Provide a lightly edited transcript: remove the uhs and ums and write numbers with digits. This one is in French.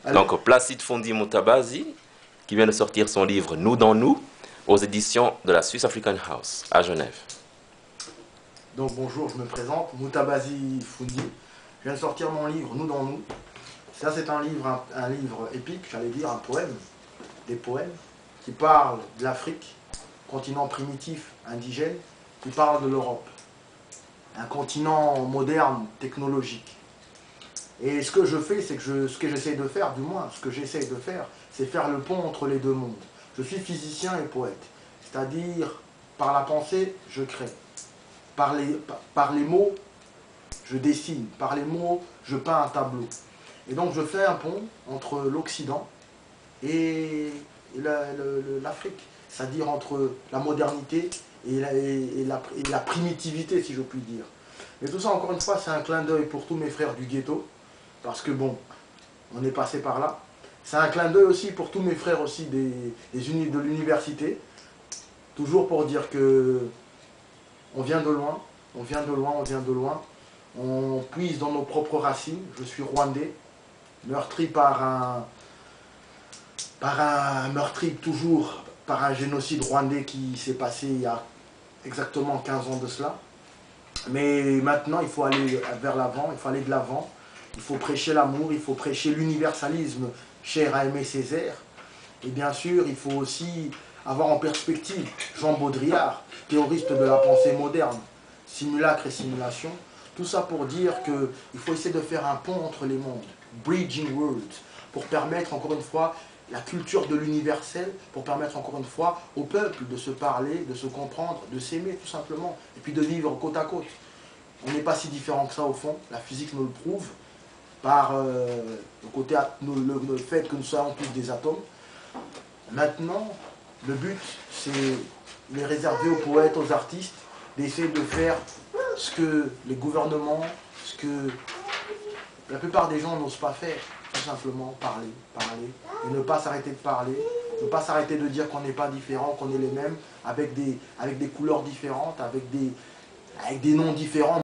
Allez. Donc Placide Fondi Mutabazi, qui vient de sortir son livre Nous dans nous, aux éditions de la Swiss African House, à Genève. Donc bonjour, je me présente, Mutabazi Fondi. Je viens de sortir mon livre Nous dans nous. Ça c'est un livre épique, j'allais dire un poème, des poèmes, qui parlent de l'Afrique, continent primitif, indigène, qui parle de l'Europe, un continent moderne, technologique. Et ce que je fais, c'est que ce que j'essaie de faire, du moins, ce que j'essaie de faire, c'est faire le pont entre les deux mondes. Je suis physicien et poète, c'est-à-dire par la pensée, je crée. Par les mots, je dessine. Par les mots, je peins un tableau. Et donc je fais un pont entre l'Occident et l'Afrique, c'est-à-dire entre la modernité et la primitivité, si je puis dire. Et tout ça, encore une fois, c'est un clin d'œil pour tous mes frères du ghetto, parce que bon, on est passé par là. C'est un clin d'œil aussi pour tous mes frères aussi de l'université, toujours pour dire que on vient de loin, on vient de loin, on vient de loin. On puise dans nos propres racines. Je suis rwandais, meurtri meurtri toujours par un génocide rwandais qui s'est passé il y a exactement 15 ans de cela. Mais maintenant, il faut aller vers l'avant, il faut aller de l'avant. Il faut prêcher l'amour, il faut prêcher l'universalisme cher à Aimé Césaire. Et bien sûr, il faut aussi avoir en perspective Jean Baudrillard, théoriste de la pensée moderne, simulacre et simulation. Tout ça pour dire qu'il faut essayer de faire un pont entre les mondes, bridging worlds, pour permettre encore une fois la culture de l'universel, pour permettre encore une fois au peuple de se parler, de se comprendre, de s'aimer tout simplement, et puis de vivre côte à côte. On n'est pas si différent que ça au fond, la physique nous le prouve, par le fait que nous soyons tous des atomes. Maintenant, le but, c'est les réserver aux poètes, aux artistes, d'essayer de faire ce que les gouvernements, ce que la plupart des gens n'osent pas faire. Tout simplement parler, parler, et ne pas s'arrêter de parler, ne pas s'arrêter de dire qu'on n'est pas différent, qu'on est les mêmes, avec des couleurs différentes, avec des noms différents.